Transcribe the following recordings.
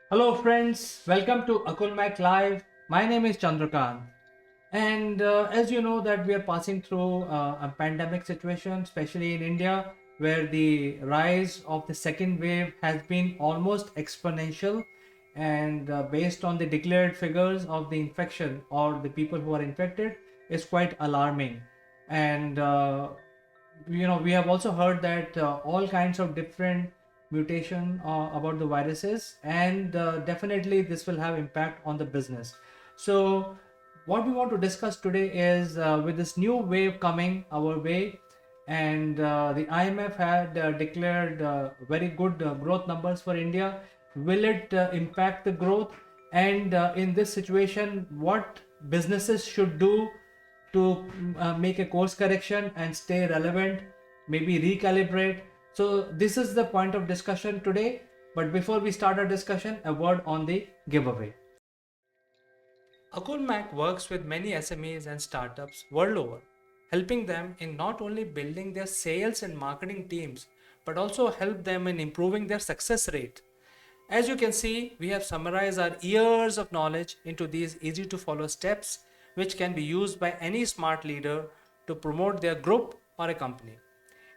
Hello, friends. Welcome to Akulmach Live. My name is Chandrakant, and as you know, that we are passing through a pandemic situation, especially in India, where the rise of the second wave has been almost exponential, and based on the declared figures of the infection or the people who are infected, is quite alarming. And we have also heard that all kinds of different mutation about the viruses, and definitely this will have impact on the business. So what we want to discuss today is, with this new wave coming our way, and the IMF had declared very good growth numbers for India. Will it impact the growth? And in this situation, what businesses should do to make a course correction and stay relevant, maybe recalibrate. So, this is the point of discussion today. But before we start our discussion, a word on the giveaway. Akulmach works with many SMEs and startups world over, helping them in not only building their sales and marketing teams, but also help them in improving their success rate. As you can see, we have summarized our years of knowledge into these easy to follow steps, which can be used by any smart leader to promote their group or a company.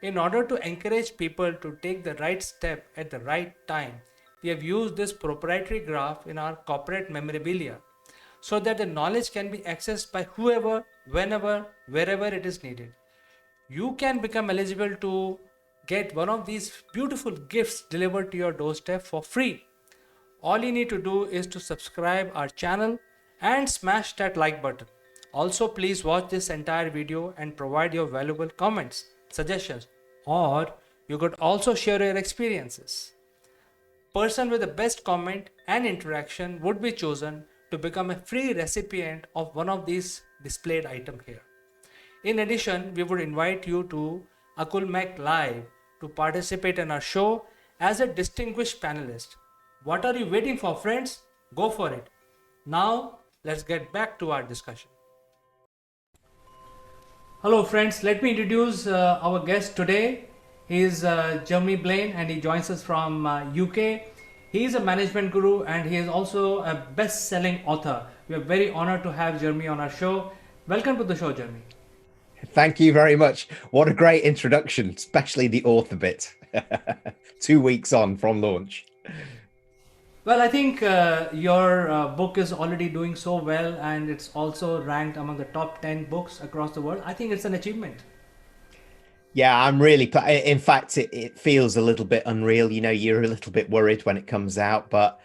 In order to encourage people to take the right step at the right time, we have used this proprietary graph in our corporate memorabilia so that the knowledge can be accessed by whoever, whenever, wherever it is needed. You can become eligible to get one of these beautiful gifts delivered to your doorstep for free. All you need to do is to subscribe our channel and smash that like button. Also, please watch this entire video and provide your valuable comments, suggestions, or you could also share your experiences. Person with the best comment and interaction would be chosen to become a free recipient of one of these displayed items here. In addition, we would invite you to Akulmach Live to participate in our show as a distinguished panelist. What are you waiting for, friends? Go for it. Now, let's get back to our discussion. Hello, friends. Let me introduce our guest today. He is Jeremy Blain, and he joins us from UK. He is a management guru, and he is also a best-selling author. We are very honored to have Jeremy on our show. Welcome to the show, Jeremy. Thank you very much. What a great introduction, especially the author bit. 2 weeks on from launch. Well, I think your book is already doing so well, and it's also ranked among the top 10 books across the world. I think it's an achievement. Yeah, I'm really, in fact, it feels a little bit unreal. You're a little bit worried when it comes out, but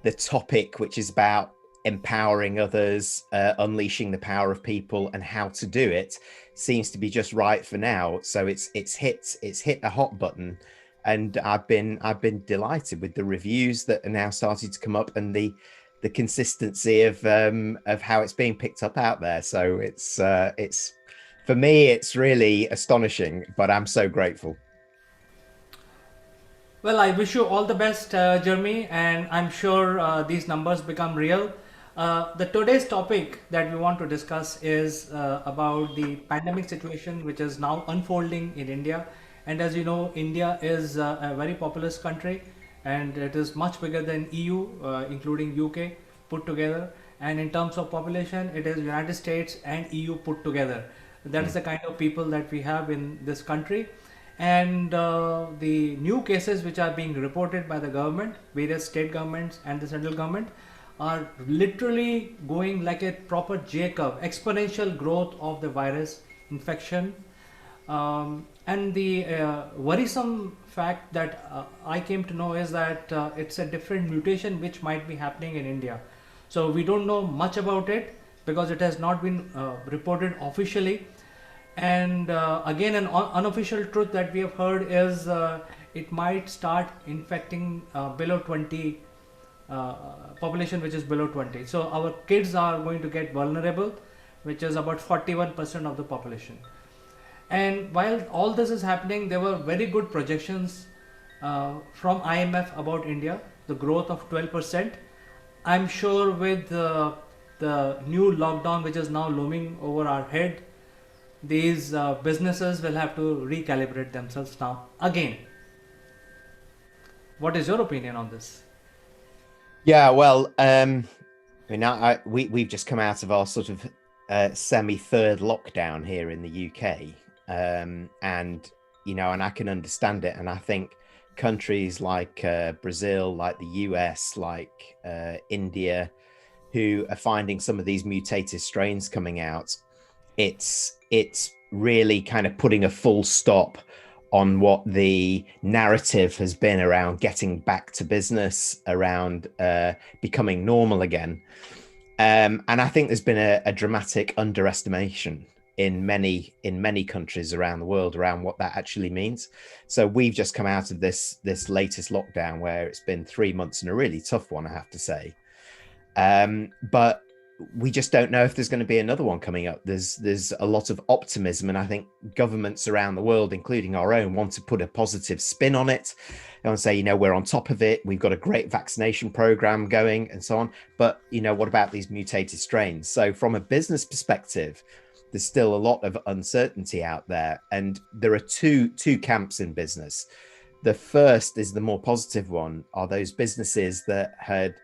the topic, which is about empowering others, unleashing the power of people and how to do it, seems to be just right for now. So it's hit a hot button. And I've been delighted with the reviews that are now starting to come up and the consistency of how it's being picked up out there. So it's for me, it's really astonishing, but I'm so grateful. Well, I wish you all the best, Jeremy, and I'm sure these numbers become real. The today's topic that we want to discuss is about the pandemic situation, which is now unfolding in India. And as you know, India is a very populous country, and it is much bigger than EU, including UK put together. And in terms of population, it is United States and EU put together. That is Mm. the kind of people that we have in this country. And the new cases which are being reported by the government, various state governments and the central government, are literally going like a proper J curve, exponential growth of the virus infection. And the worrisome fact that I came to know is that it's a different mutation which might be happening in India. So we don't know much about it because it has not been reported officially. And again, an unofficial truth that we have heard is it might start infecting below 20 population, which is below 20. So our kids are going to get vulnerable, which is about 41% of the population. And while all this is happening, there were very good projections from IMF about India, the growth of 12%. I'm sure with the new lockdown, which is now looming over our head, these businesses will have to recalibrate themselves now again. What is your opinion on this? Yeah, well, we've just come out of our sort of semi-third lockdown here in the UK, and and I can understand it, and I think countries like Brazil, like the US, like India, who are finding some of these mutated strains coming out, it's really kind of putting a full stop on what the narrative has been around getting back to business, around becoming normal again. And I think there's been a dramatic underestimation in many countries around the world around what that actually means. So we've just come out of this latest lockdown where it's been 3 months and a really tough one, I have to say. But we just don't know if there's going to be another one coming up. There's a lot of optimism, and I think governments around the world, including our own, want to put a positive spin on it. They want to say, we're on top of it. We've got a great vaccination program going, and so on. But what about these mutated strains? So, from a business perspective, there's still a lot of uncertainty out there, and there are two camps in business. The first is the more positive one, are those businesses that had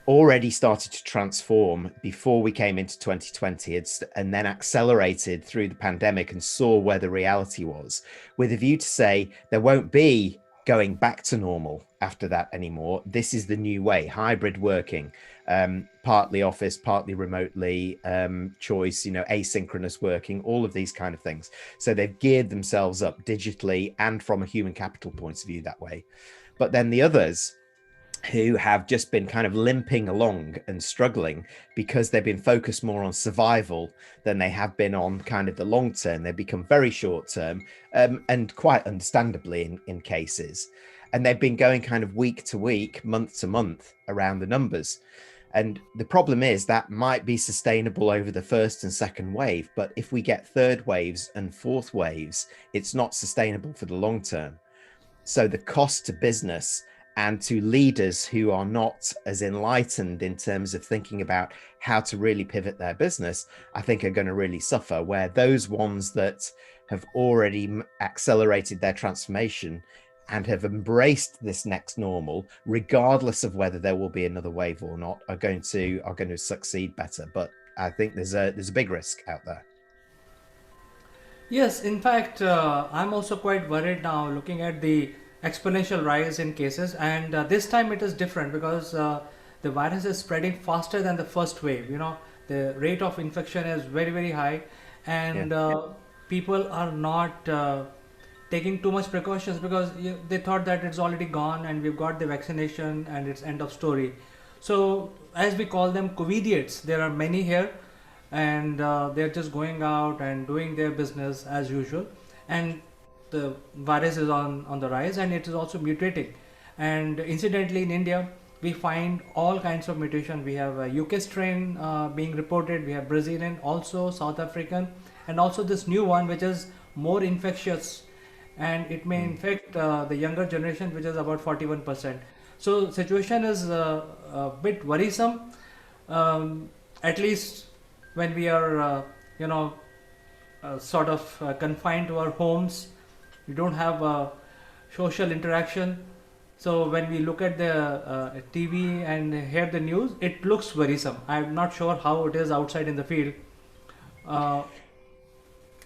already started to transform before we came into 2020, and then accelerated through the pandemic and saw where the reality was, with a view to say there won't be going back to normal after that anymore. This is the new way, hybrid working, partly office, partly remotely, choice, asynchronous working, all of these kind of things. So they've geared themselves up digitally and from a human capital point of view that way. But then the others, who have just been kind of limping along and struggling because they've been focused more on survival than they have been on kind of the long term. They've become very short term, and quite understandably in cases. And they've been going kind of week to week, month to month around the numbers. And the problem is that might be sustainable over the first and second wave. But if we get third waves and fourth waves, it's not sustainable for the long term. So the cost to business and to leaders who are not as enlightened in terms of thinking about how to really pivot their business, I think are going to really suffer, where those ones that have already accelerated their transformation and have embraced this next normal, regardless of whether there will be another wave or not, are going to succeed better. But I think there's a big risk out there. Yes, in fact, I'm also quite worried now looking at the exponential rise in cases, and this time it is different because the virus is spreading faster than the first wave. The rate of infection is very, very high, Yeah. and people are not taking too much precautions because they thought that it's already gone and we've got the vaccination and it's end of story. So, as we call them, COVIDiots, there are many here, and they're just going out and doing their business as usual, and the virus is on the rise and it is also mutating. And incidentally, in India we find all kinds of mutation. We have a UK strain being reported, we have Brazilian, also South African, and also this new one which is more infectious, and it may Mm. infect the younger generation, which is about 41%. So situation is a bit worrisome, at least when we are you know sort of confined to our homes. We don't have social interaction. So when we look at the TV and hear the news, it looks worrisome. I'm not sure how it is outside in the field. Uh,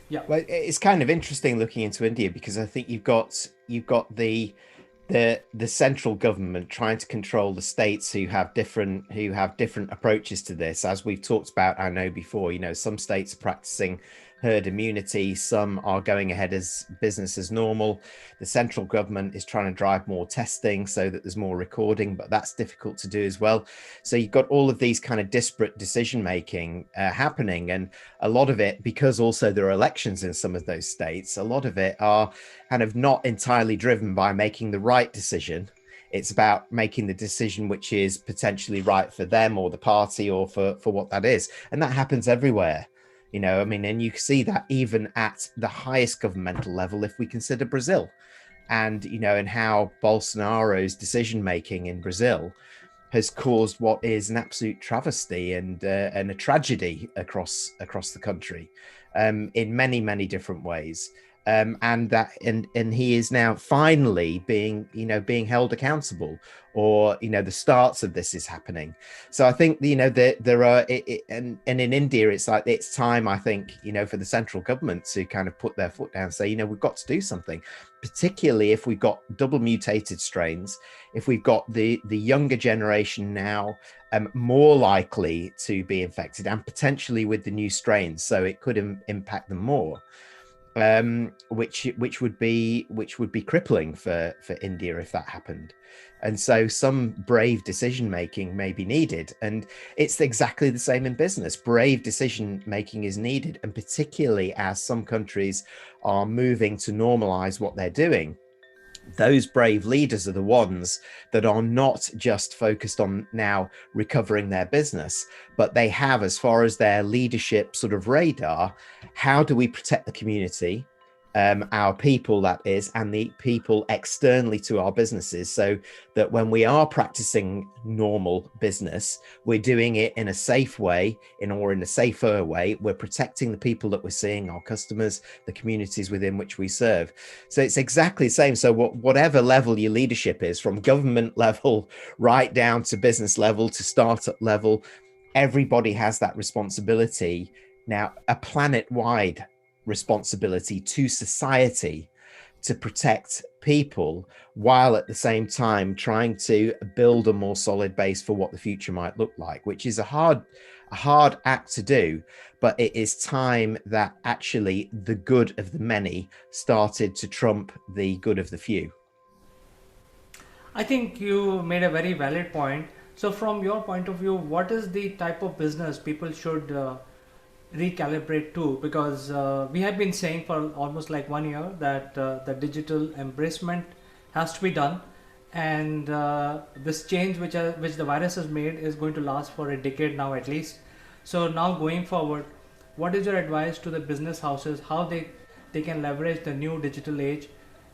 yeah. Well, it's kind of interesting looking into India, because I think you've got the central government trying to control the states who have different approaches to this. As we've talked about, I know before, some states are practicing herd immunity, some are going ahead as business as normal. The central government is trying to drive more testing so that there's more recording, but that's difficult to do as well. So you've got all of these kind of disparate decision making happening, and a lot of it, because also there are elections in some of those states, a lot of it are kind of not entirely driven by making the right decision. It's about making the decision which is potentially right for them or the party, or for what that is. And that happens everywhere. I mean, and you see that even at the highest governmental level, if we consider Brazil, and how Bolsonaro's decision making in Brazil has caused what is an absolute travesty and a tragedy across the country, in many different ways. and he is now finally being, being held accountable, or the starts of this is happening. So I think there are and in India it's like it's time, I think, for the central government to kind of put their foot down and say, we've got to do something, particularly if we've got double mutated strains, if we've got the younger generation now more likely to be infected, and potentially with the new strains, so it could impact them more, which would be crippling for India if that happened. And so some brave decision making may be needed, and it's exactly the same in business. Brave decision making is needed, and particularly as some countries are moving to normalize what they're doing, those brave leaders are the ones that are not just focused on now recovering their business, but they have, as far as their leadership sort of radar, how do we protect the community, our people, that is, and the people externally to our businesses, so that when we are practicing normal business, we're doing it in a safe way, in a safer way. We're protecting the people that we're seeing, our customers, the communities within which we serve. So it's exactly the same. So whatever level your leadership is, from government level right down to business level to startup level, everybody has that responsibility now, a planet-wide responsibility to society to protect people, while at the same time trying to build a more solid base for what the future might look like, which is a hard act to do. But it is time that actually the good of the many started to trump the good of the few. I think you made a very valid point. So, from your point of view, what is the type of business people should recalibrate to? Because we have been saying for almost like 1 year that the digital embracement has to be done, and this change which the virus has made is going to last for a decade now at least. So now going forward, what is your advice to the business houses, how they can leverage the new digital age,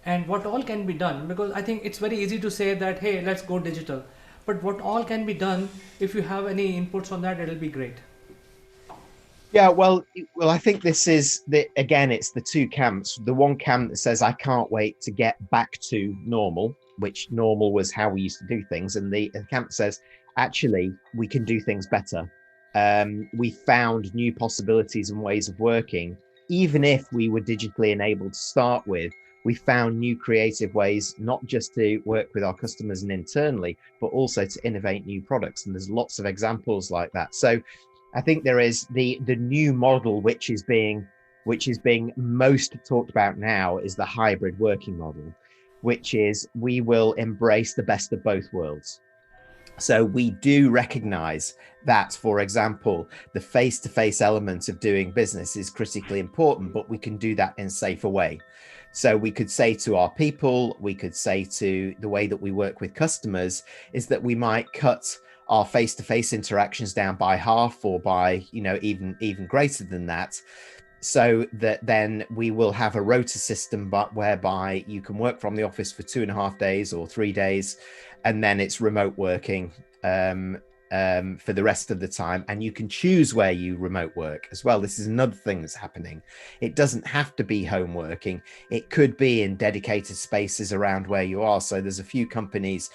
and what all can be done? Because I think it's very easy to say that, hey, let's go digital, but what all can be done? If you have any inputs on that, it'll be great. Yeah, well, I think this is again, it's the two camps. The one camp that says, I can't wait to get back to normal, which normal was how we used to do things, and the camp says, actually, we can do things better. We found new possibilities and ways of working, even if we were digitally enabled to start with. We found new creative ways, not just to work with our customers and internally, but also to innovate new products. And there's lots of examples like that. So I think there is the new model which is being most talked about now is the hybrid working model, which is we will embrace the best of both worlds. So we do recognize that, for example, the face-to-face element of doing business is critically important, but we can do that in a safer way. So we could say to our people, we could say to the way that we work with customers, is that we might cut our face-to-face interactions down by half, or by, even greater than that, so that then we will have a rota system, but whereby you can work from the office for 2.5 days or 3 days, and then it's remote working for the rest of the time, and you can choose where you remote work as well. This is another thing that's happening. It doesn't have to be home working. It could be in dedicated spaces around where you are. So there's a few companies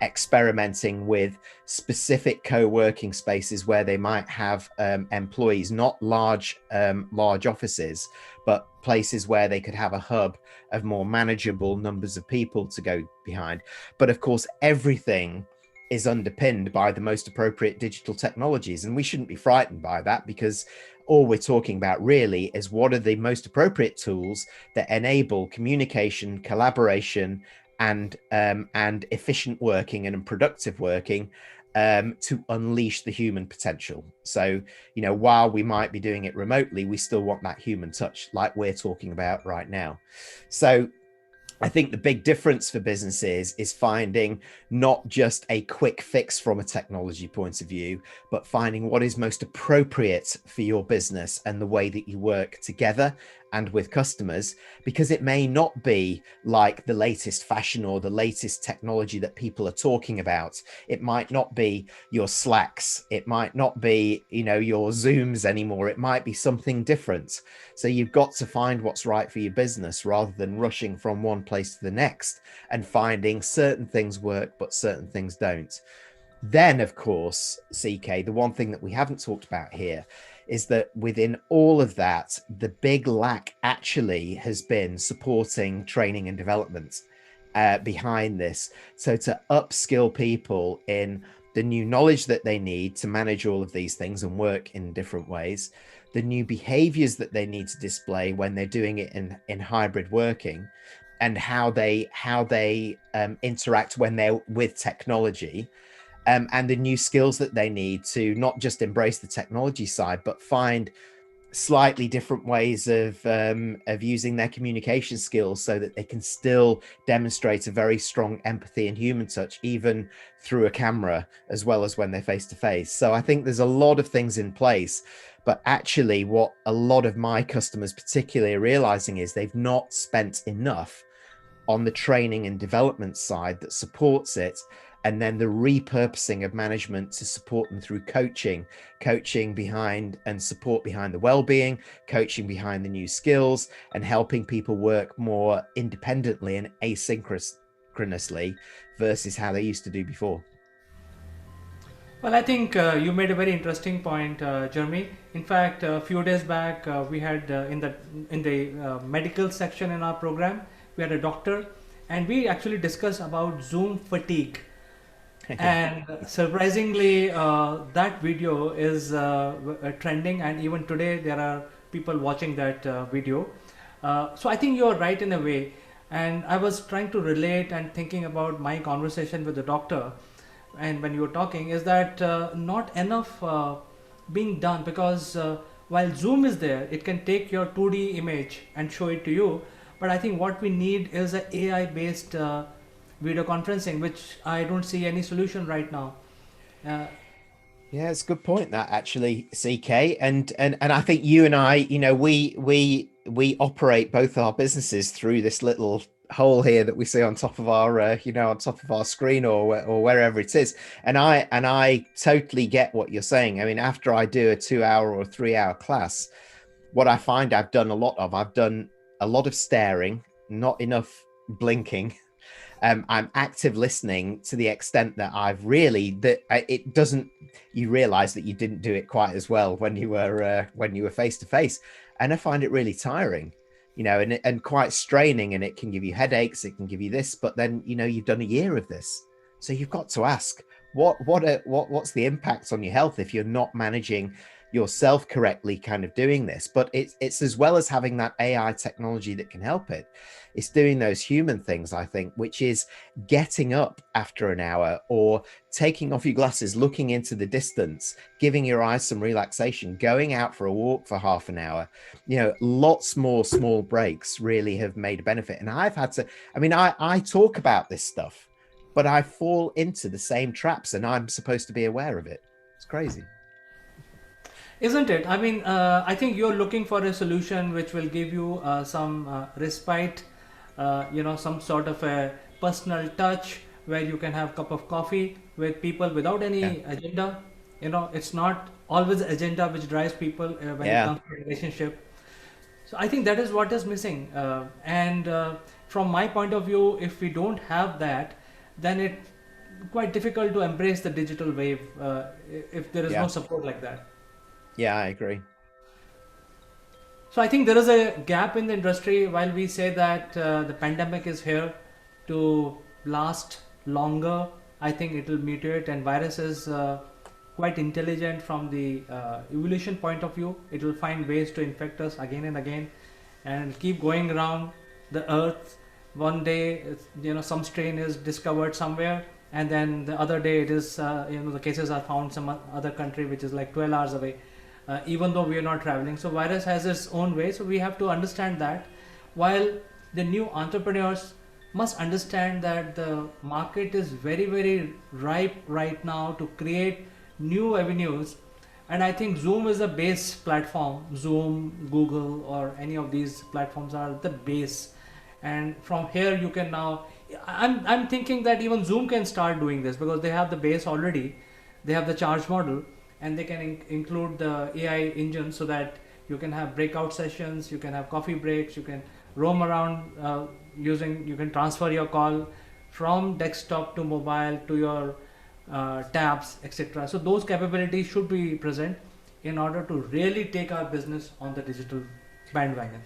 experimenting with specific co-working spaces where they might have employees, not large offices, but places where they could have a hub of more manageable numbers of people to go behind. But of course, everything is underpinned by the most appropriate digital technologies, and we shouldn't be frightened by that, because all we're talking about really is what are the most appropriate tools that enable communication, collaboration, and efficient working and productive working, to unleash the human potential. So, while we might be doing it remotely, we still want that human touch, like we're talking about right now. So I think the big difference for businesses is finding not just a quick fix from a technology point of view, but finding what is most appropriate for your business and the way that you work together and with customers, because it may not be like the latest fashion or the latest technology that people are talking about. It might not be your Slacks. It might not be, your Zooms anymore. It might be something different. So you've got to find what's right for your business rather than rushing from one place to the next and finding certain things work, but certain things don't. Then, of course, CK, the one thing that we haven't talked about here is that within all of that, the big lack actually has been supporting training and development behind this. So to upskill people in the new knowledge that they need to manage all of these things and work in different ways, the new behaviors that they need to display when they're doing it in hybrid working, and how they interact when they're with technology, and the new skills that they need to not just embrace the technology side, but find slightly different ways of using their communication skills so that they can still demonstrate a very strong empathy and human touch, even through a camera, as well as when they're face to face. So I think there's a lot of things in place. But actually, what a lot of my customers particularly are realizing is they've not spent enough on the training and development side that supports it, and then the repurposing of management to support them through coaching behind and support behind the well-being, coaching behind the new skills, and helping people work more independently and asynchronously versus how they used to do before. Well, I think you made a very interesting point, Jeremy. In fact, a few days back, we had in the medical section in our program, we had a doctor, and we actually discussed about Zoom fatigue. And surprisingly, that video is trending, and even today there are people watching that video. So I think you're right in a way. And I was trying to relate and thinking about my conversation with the doctor, and when you were talking, is that not enough being done, because while Zoom is there, it can take your 2D image and show it to you. But I think what we need is a AI based video conferencing, which I don't see any solution right now. Uh, Yeah, it's a good point, that actually, CK. And I think you and I, we operate both our businesses through this little hole here that we see on top of our on top of our screen, or wherever it is. And I totally get what you're saying. I mean, after I do a 2 hour or 3 hour class, what I find I've done a lot of staring, not enough blinking. I'm active listening to the extent that it doesn't, you realize that you didn't do it quite as well when you were face to face. And I find it really tiring, and quite straining, and it can give you headaches. It can give you this, but then, you've done a year of this. So you've got to ask what's the impact on your health if you're not managing yourself correctly, kind of doing this. But it's as well as having that AI technology that can help it, it's doing those human things, I think, which is getting up after an hour, or taking off your glasses, looking into the distance, giving your eyes some relaxation, going out for a walk for half an hour. Lots more small breaks really have made a benefit. And I've had to, I talk about this stuff, but I fall into the same traps, and I'm supposed to be aware of it. It's crazy. Isn't it? I mean, I think you're looking for a solution which will give you some respite, some sort of a personal touch where you can have a cup of coffee with people without Yeah. any agenda. It's not always agenda which drives people when it Yeah. comes to relationship. So I think that is what is missing. And from my point of view, if we don't have that, then it's quite difficult to embrace the digital wave if there is no Yeah. support like that. Yeah, I agree. So I think there is a gap in the industry. While we say that the pandemic is here to last longer, I think it will mutate, and virus is quite intelligent from the evolution point of view. It will find ways to infect us again and again, and keep going around the earth. One day, some strain is discovered somewhere, and then the other day it is, the cases are found some other country which is like 12 hours away, even though we are not traveling. So virus has its own way. So we have to understand that, while the new entrepreneurs must understand that the market is very, very ripe right now to create new avenues And I think Zoom is a base platform. Zoom, Google, or any of these platforms are the base. And from here you can now, I'm thinking that even Zoom can start doing this because they have the base already. They have the charge model, and they can include the AI engine so that you can have breakout sessions, you can have coffee breaks, you can roam around you can transfer your call from desktop to mobile to your tabs, etc. So those capabilities should be present in order to really take our business on the digital bandwagon.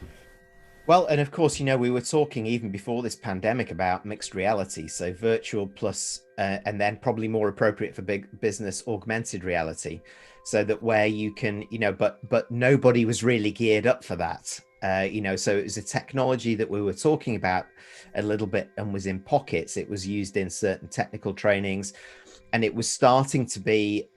Well, and of course, we were talking even before this pandemic about mixed reality. So virtual plus, and then probably more appropriate for big business, augmented reality. So that where you can, but nobody was really geared up for that. So it was a technology that we were talking about a little bit and was in pockets. It was used in certain technical trainings, and it was starting to be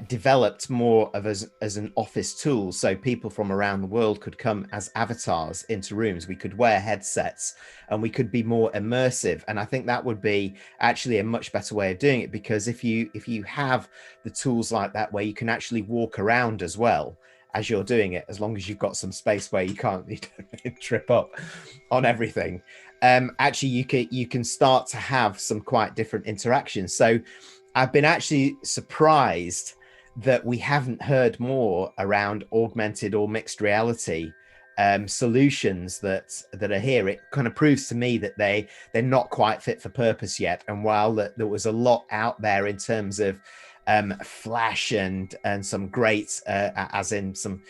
developed more of as an office tool, so people from around the world could come as avatars into rooms. We could wear headsets and we could be more immersive, and I think that would be actually a much better way of doing it, because if you have the tools like that where you can actually walk around as well as you're doing it, as long as you've got some space where you can't trip up on everything, actually you can start to have some quite different interactions. So I've been actually surprised that we haven't heard more around augmented or mixed reality solutions that are here. It kind of proves to me that they're not quite fit for purpose yet. And while there was a lot out there in terms of flash and some great as in some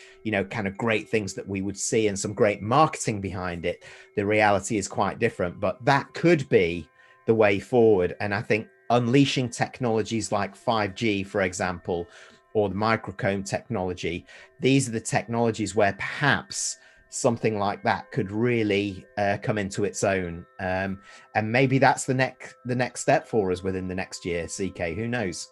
kind of great things that we would see and some great marketing behind it, the reality is quite different. But that could be the way forward. And I think unleashing technologies like 5G, for example, or the microcomb technology, these are the technologies where perhaps something like that could really come into its own, and maybe that's the next step for us within the next year. CK, who knows?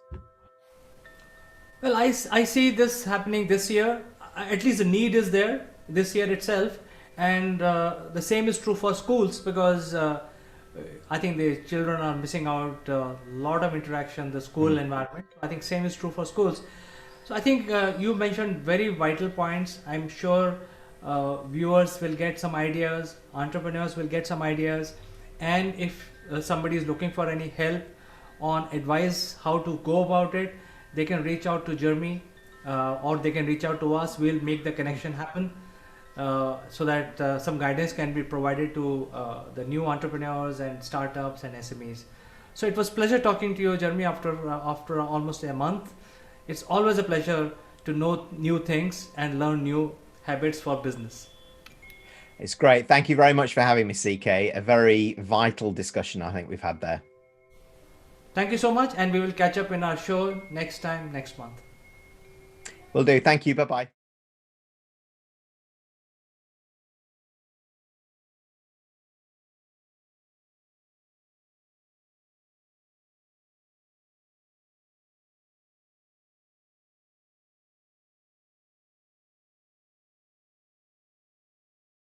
Well, I see this happening this year. At least the need is there this year itself. And the same is true for schools because I think the children are missing out a lot of interaction, the school environment. I think same is true for schools. So I think you mentioned very vital points. I'm sure viewers will get some ideas, entrepreneurs will get some ideas, and if somebody is looking for any help on advice how to go about it, they can reach out to Jeremy or they can reach out to us. We'll make the connection happen so that some guidance can be provided to the new entrepreneurs and startups and SMEs. So it was pleasure talking to you, Jeremy, after almost a month. It's always a pleasure to know new things and learn new habits for business. It's great. Thank you very much for having me, CK. A very vital discussion I think we've had there. Thank you so much, and we will catch up in our show next time, next month. Will do. Thank you. Bye bye.